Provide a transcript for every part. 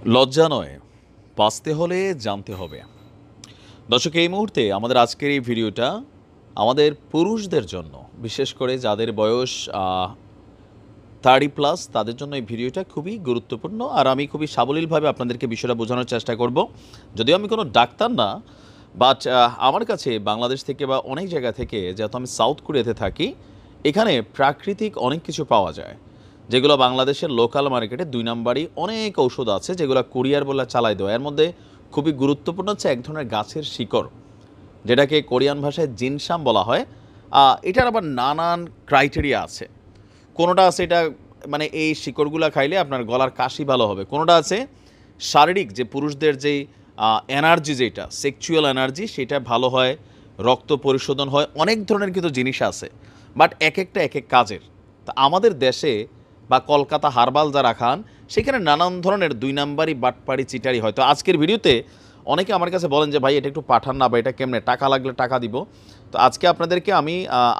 লজ্জা নয়, বাঁচতে হলে জানতে হবে। দর্শক, এই মুহূর্তে আমাদের আজকের এই ভিডিওটা আমাদের পুরুষদের জন্য, বিশেষ করে যাদের বয়স 30+ তাদের জন্য এই ভিডিওটা খুবই গুরুত্বপূর্ণ। আর আমি খুবই সাবলীলভাবে আপনাদেরকে বিষয়টা বোঝানোর চেষ্টা করব। যদিও আমি কোনো ডাক্তার না, বাট আমার কাছে বাংলাদেশ থেকে বা অনেক জায়গা থেকে, যেহেতু আমি সাউথ কোরিয়াতে থাকি, এখানে প্রাকৃতিক অনেক কিছু পাওয়া যায়, যেগুলো বাংলাদেশের লোকাল মার্কেটে 2 নাম্বারই অনেক ঔষধ আছে, যেগুলো কুরিয়ার বলে চালাই দেওয়া। এর মধ্যে খুবই গুরুত্বপূর্ণ হচ্ছে এক ধরনের গাছের শিকড়, যেটাকে কোরিয়ান ভাষায় জিনসাম বলা হয়। এটার আবার নানান ক্রাইটেরিয়া আছে। কোনোটা আছে এটা মানে এই শিকড়গুলো খাইলে আপনার গলার কাশি ভালো হবে। কোনোটা আছে শারীরিক যে পুরুষদের যেই এনার্জি, যেটা সেক্সুয়াল এনার্জি, সেটা ভালো হয়, রক্ত পরিশোধন হয়, অনেক ধরনের কিন্তু জিনিস আছে। বাট এক একটা এক এক কাজের। তা আমাদের দেশে বা কলকাতা হারবাল যারা খান, সেখানে নানান ধরনের 2 নাম্বারই বাটপাড়ি চিটারি হয়। তো আজকের ভিডিওতে অনেকে আমার কাছে বলেন যে ভাই এটা একটু পাঠান না, বা এটা কেমনে, টাকা লাগলে টাকা দিব। তো আজকে আপনাদেরকে আমি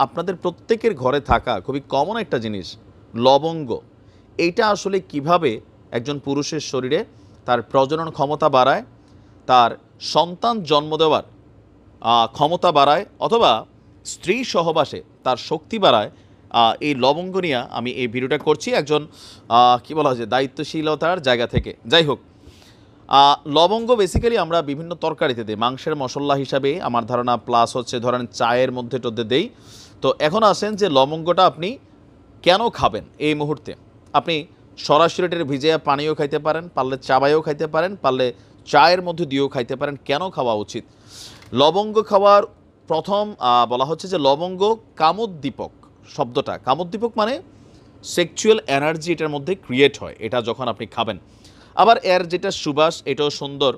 আপনাদের প্রত্যেকের ঘরে থাকা খুবই কমন একটা জিনিস, লবঙ্গ, এইটা আসলে কিভাবে একজন পুরুষের শরীরে তার প্রজনন ক্ষমতা বাড়ায়, তার সন্তান জন্ম দেওয়ার ক্ষমতা বাড়ায়, অথবা স্ত্রী সহবাসে তার শক্তি বাড়ায়, এই লবঙ্গ নিয়ে আমি এই ভিডিওটা করছি একজন কী বলা হয়েছে দায়িত্বশীলতার জায়গা থেকে। যাই হোক, লবঙ্গ বেসিক্যালি আমরা বিভিন্ন তরকারিতে দিই, মাংসের মশলা হিসাবে আমার ধারণা, প্লাস হচ্ছে ধরেন চায়ের মধ্যে টধ্যে দেই। তো এখন আসেন যে লবঙ্গটা আপনি কেন খাবেন এই মুহূর্তে। আপনি সরাসরি এটার ভিজিয়ে পানিও খাইতে পারেন, পারলে চাবাইও খাইতে পারেন, পারলে চায়ের মধ্যে দিয়েও খাইতে পারেন। কেন খাওয়া উচিত? লবঙ্গ খাওয়ার প্রথম বলা হচ্ছে যে লবঙ্গ কামোদ্দীপক। শব্দটা কামোদ্দীপক মানে সেক্সুয়াল এনার্জি এটার মধ্যে ক্রিয়েট হয় এটা যখন আপনি খাবেন। আবার এর যেটা সুবাস, এটাও সুন্দর।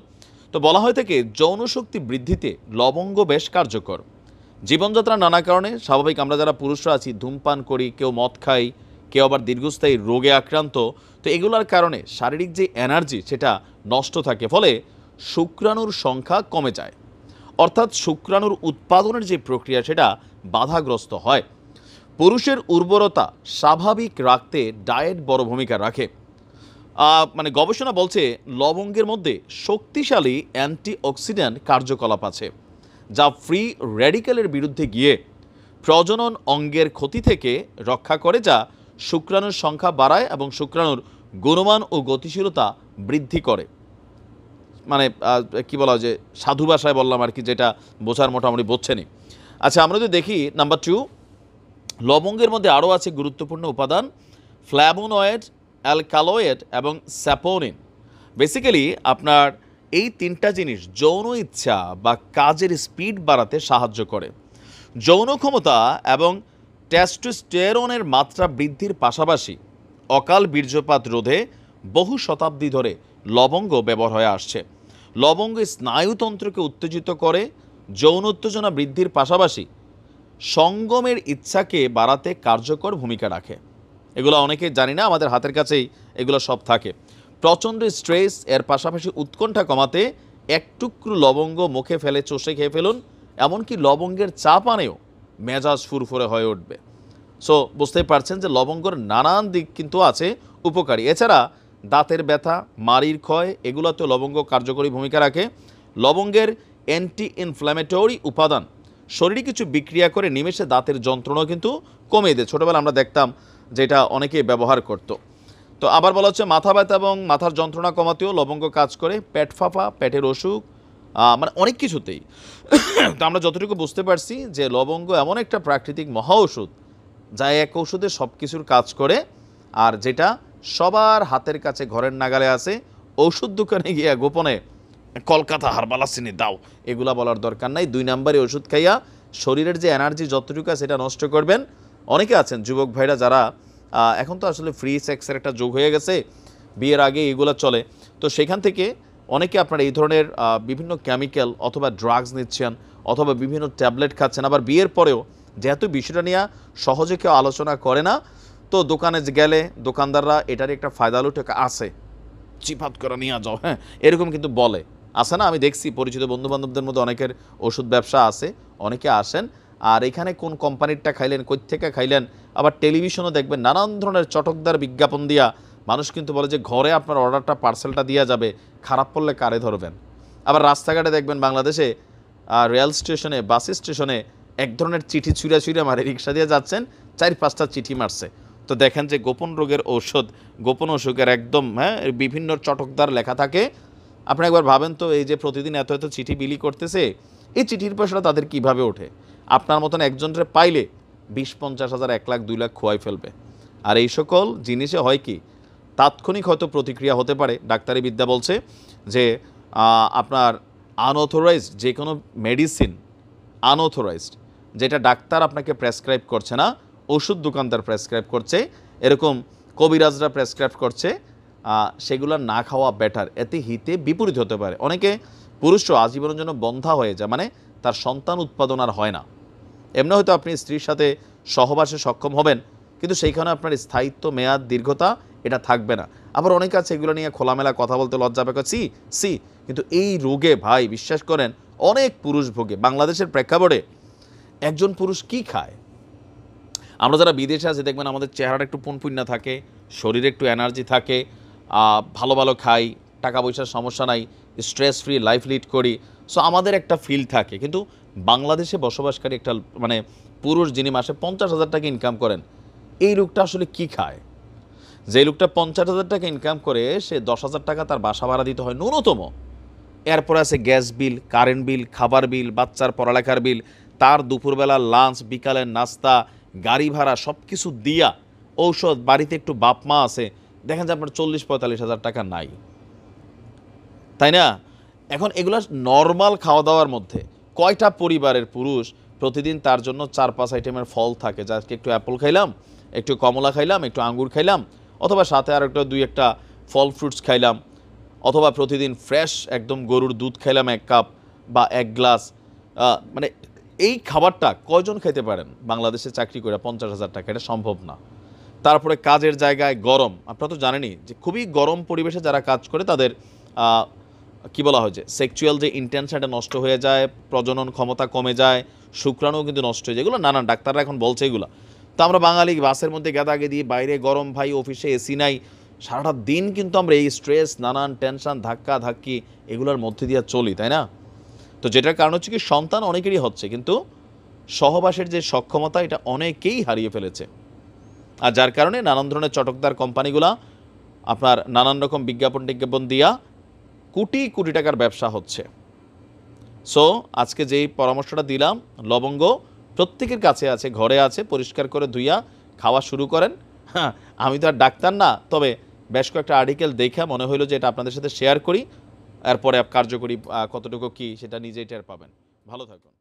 তো বলা হয় থেকে যৌন শক্তি বৃদ্ধিতে লবঙ্গ বেশ কার্যকর। জীবনযাত্রা নানা কারণে স্বাভাবিক, আমরা যারা পুরুষরা আছি ধূমপান করি, কেউ মদ খাই, কেউ আবার দীর্ঘস্থায়ী রোগে আক্রান্ত। তো এগুলোর কারণে শারীরিক যে এনার্জি সেটা নষ্ট থাকে, ফলে শুক্রাণুর সংখ্যা কমে যায়। অর্থাৎ শুক্রাণুর উৎপাদনের যে প্রক্রিয়া সেটা বাধাগ্রস্ত হয়। পুরুষের উর্বরতা স্বাভাবিক রাখতে ডায়েট বড় ভূমিকা রাখে। মানে গবেষণা বলছে লবঙ্গের মধ্যে শক্তিশালী অ্যান্টিঅক্সিডেন্ট কার্যকলাপ আছে, যা ফ্রি র্যাডিক্যালের বিরুদ্ধে গিয়ে প্রজনন অঙ্গের ক্ষতি থেকে রক্ষা করে, যা শুক্রাণুর সংখ্যা বাড়ায় এবং শুক্রাণুর গুণমান ও গতিশীলতা বৃদ্ধি করে। মানে কি বলা হয় যে সাধু ভাষায় বললাম আর কি, যেটা বোঝার মোটামুটি বুঝছেনই। আচ্ছা, আমরা যদি দেখি নাম্বার 2, লবঙ্গের মধ্যে আরও আছে গুরুত্বপূর্ণ উপাদান ফ্ল্যাভোনয়েড, অ্যালকালয়েড এবং স্যাপোনিন। বেসিক্যালি আপনার এই 3টা জিনিস যৌন ইচ্ছা বা কাজের স্পিড বাড়াতে সাহায্য করে। যৌন ক্ষমতা এবং টেস্টোস্টেরনের মাত্রা বৃদ্ধির পাশাপাশি অকাল বীর্যপাত রোধে বহু শতাব্দী ধরে লবঙ্গ ব্যবহার হয়ে আসছে। লবঙ্গ স্নায়ুতন্ত্রকে উত্তেজিত করে, যৌন উত্তেজনা বৃদ্ধির পাশাপাশি সঙ্গমের ইচ্ছাকে বাড়াতে কার্যকর ভূমিকা রাখে। এগুলো অনেকে জানি না, আমাদের হাতের কাছেই এগুলো সব থাকে। প্রচণ্ড স্ট্রেস এর পাশাপাশি উৎকণ্ঠা কমাতে এক টুকরো লবঙ্গ মুখে ফেলে চষে খেয়ে ফেলুন। এমনকি লবঙ্গের চা পানেও মেজাজ ফুরফুরে হয়ে উঠবে। সো বুঝতেই পারছেন যে লবঙ্গর নানান দিক কিন্তু আছে উপকারী। এছাড়া দাঁতের ব্যথা, মাড়ির ক্ষয়, এগুলোতেও লবঙ্গ কার্যকরী ভূমিকা রাখে। লবঙ্গের অ্যান্টি ইনফ্ল্যামেটরি উপাদান শরীরে কিছু বিক্রিয়া করে নিমেষে দাঁতের যন্ত্রণাও কিন্তু কমিয়ে দেয়। ছোটোবেলা আমরা দেখতাম যেটা অনেকেই ব্যবহার করত। তো আবার বলা হচ্ছে মাথা ব্যথা এবং মাথার যন্ত্রণা কমাতেও লবঙ্গ কাজ করে, পেট ফাঁপা, পেটের অসুখ, মানে অনেক কিছুতেই। তো আমরা যতটুকু বুঝতে পারছি যে লবঙ্গ এমন একটা প্রাকৃতিক মহা ওষুধ, যা এক ঔষধে সব কিছুর কাজ করে, আর যেটা সবার হাতের কাছে ঘরের নাগালে আছে। ঔষধ দোকানে গিয়া গোপনে কলকাতা হারবাল চিনি দাও এগুলা বলার দরকার নাই। 2 নাম্বারে ওষুধ খাইয়া শরীরের যে এনার্জি যতটুকু সেটা নষ্ট করবেন। অনেকে আছেন যুবক ভাইরা যারা এখন তো আসলে ফ্রি সেক্সের একটা যোগ হয়ে গেছে, বিয়ের আগে এগুলো চলে। তো সেখান থেকে অনেকে আপনারা এই ধরনের বিভিন্ন কেমিক্যাল অথবা ড্রাগস নিচ্ছেন, অথবা বিভিন্ন ট্যাবলেট খাচ্ছেন। আবার বিয়ের পরেও যেহেতু বিষয়টা নিয়ে সহজে কেউ আলোচনা করে না, তো দোকানে গেলে দোকানদাররা এটার একটা ফায়দালু টাকা আছে, চিপাত করে নিয়ে যাও, হ্যাঁ, এরকম কিন্তু বলে। আছে না, আমি দেখছি পরিচিত বন্ধুবান্ধবদের মধ্যে অনেকের ওষুধ ব্যবসা আছে, অনেকে আসেন আর এখানে কোন কোম্পানিরটা খাইলেন, কই থেকে খাইলেন। আবার টেলিভিশনও দেখবেন নানান ধরনের চটকদার বিজ্ঞাপন দিয়া মানুষ কিন্তু বলে যে ঘরে আপনার অর্ডারটা পার্সেলটা দেওয়া যাবে, খারাপ পড়লে কারে ধরবেন। আবার রাস্তাঘাটে দেখবেন বাংলাদেশে রেল স্টেশনে, বাস স্টেশনে এক ধরনের চিঠি ছুঁড়ে ছুঁড়ে মারে, রিক্সা দিয়ে যাচ্ছেন 4-5টা চিঠি মারছে। তো দেখেন যে গোপন রোগের ঔষধ, গোপন অসুখের একদম বিভিন্ন চটকদার লেখা থাকে। আপনি একবার ভাবেন তো, এই যে প্রতিদিন এত এত চিঠি বিলি করতেছে, এই চিঠির পয়সাটা তাদের কিভাবে ওঠে? আপনার মতন একজনরে পাইলে 20-50 হাজার, 1 লাখ 2 লাখ খোয়াই ফেলবে। আর এই সকল জিনিসে হয় কি, তাৎক্ষণিক হয়তো প্রতিক্রিয়া হতে পারে। ডাক্তারি বিদ্যা বলছে যে আপনার আনঅথরাইজড যে কোনো মেডিসিন, আনঅথরাইজড যেটা ডাক্তার আপনাকে প্রেসক্রাইব করছে না, ওষুধ দোকানদার প্রেসক্রাইব করছে, এরকম কবিরাজরা প্রেসক্রাইব করছে, সেগুলো না খাওয়া বেটার। এতে হিতে বিপরীত হতে পারে। অনেকে পুরুষও আজীবনের জন্য বন্ধা হয়ে যায়, মানে তার সন্তান উৎপাদন আর হয় না। এমনি হয়তো আপনি স্ত্রীর সাথে সহবাসে সক্ষম হবেন, কিন্তু সেইখানে আপনার স্থায়িত্ব, মেয়াদ, দীর্ঘতা এটা থাকবে না। আবার অনেকে আছে এগুলো নিয়ে খোলামেলা কথা বলতে লজ্জা পায়, সি, কিন্তু এই রোগে ভাই বিশ্বাস করেন অনেক পুরুষ ভোগে। বাংলাদেশের প্রেক্ষাপটে একজন পুরুষ কি খায়? আমরা যারা বিদেশে আছি দেখবেন আমাদের চেহারাটা একটু পুনপুন্না থাকে, শরীরে একটু এনার্জি থাকে, ভালো ভালো খাই, টাকা পয়সার সমস্যা নাই, স্ট্রেস ফ্রি লাইফ লিড করি। সো আমাদের একটা ফিল থাকে। কিন্তু বাংলাদেশে বসবাসকারী একটা মানে পুরুষ যিনি মাসে 50,000 টাকা ইনকাম করেন, এই লোকটা আসলে কি খায়? যে লোকটা 50,000 টাকা ইনকাম করে, সে 10,000 টাকা তার বাসা ভাড়া দিতে হয় ন্যূনতম। এরপরে আছে গ্যাস বিল, কারেন্ট বিল, খাবার বিল, বাচ্চার পড়ালেখার বিল, তার দুপুরবেলা লাঞ্চ, বিকালের নাস্তা, গাড়ি ভাড়া সব কিছু দিয়া, ঔষধ, বাড়িতে একটু বাপ মা আছে, দেখেন যে আপনার 40-45 হাজার টাকা নাই, তাই না? এখন এগুলো নর্মাল খাওয়া দাওয়ার মধ্যে কয়টা পরিবারের পুরুষ প্রতিদিন তার জন্য 4-5 আইটেমের ফল থাকে, যা একটু অ্যাপল খাইলাম, একটু কমলা খাইলাম, একটু আঙ্গুর খাইলাম, অথবা সাথে আর একটা 2-1টা ফল ফ্রুটস খাইলাম, অথবা প্রতিদিন ফ্রেশ একদম গরুর দুধ খাইলাম 1 কাপ বা 1 গ্লাস। মানে এই খাবারটা কয়জন খেতে পারেন বাংলাদেশে চাকরি করে 50,000 টাকা? এটা সম্ভব না। তারপরে কাজের জায়গায় গরম, আপনারা তো জানেনই যে খুবই গরম পরিবেশে যারা কাজ করে তাদের কি বলা হয় যে সেক্সুয়াল যে ইন্টেনশনটা নষ্ট হয়ে যায়, প্রজনন ক্ষমতা কমে যায়, শুক্রাণুও কিন্তু নষ্ট হয়ে যায়। এগুলো নানান ডাক্তাররা এখন বলছে এগুলো। তো আমরা বাঙালি বাসের মধ্যে গেদাগেদি, বাইরে গরম ভাই, অফিসে এসি নাই, সারাটা দিন কিন্তু আমরা এই স্ট্রেস, নানান টেনশন, ধাক্কা ধাক্কি এগুলোর মধ্যে দিয়ে চলি, তাই না? তো যেটার কারণ হচ্ছে কি, সন্তান অনেকেরই হচ্ছে, কিন্তু সহবাসের যে সক্ষমতা এটা অনেকেই হারিয়ে ফেলেছে। আর যার কারণে নানান ধরনের চটকদার কোম্পানিগুলা আপনার নানান রকম বিজ্ঞাপন দিয়া কোটি কোটি টাকার ব্যবসা হচ্ছে। সো আজকে যেই পরামর্শটা দিলাম, লবঙ্গ প্রত্যেকের কাছে আছে, ঘরে আছে, পরিষ্কার করে ধুইয়া খাওয়া শুরু করেন। হ্যাঁ, আমি তো আর ডাক্তার না, তবে বেশ কয়েকটা আর্টিকেল দেখে মনে হলো যে এটা আপনাদের সাথে শেয়ার করি। এরপরে কার্যকরী কতটুকু কি সেটা নিজেই টের পাবেন। ভালো থাকুন।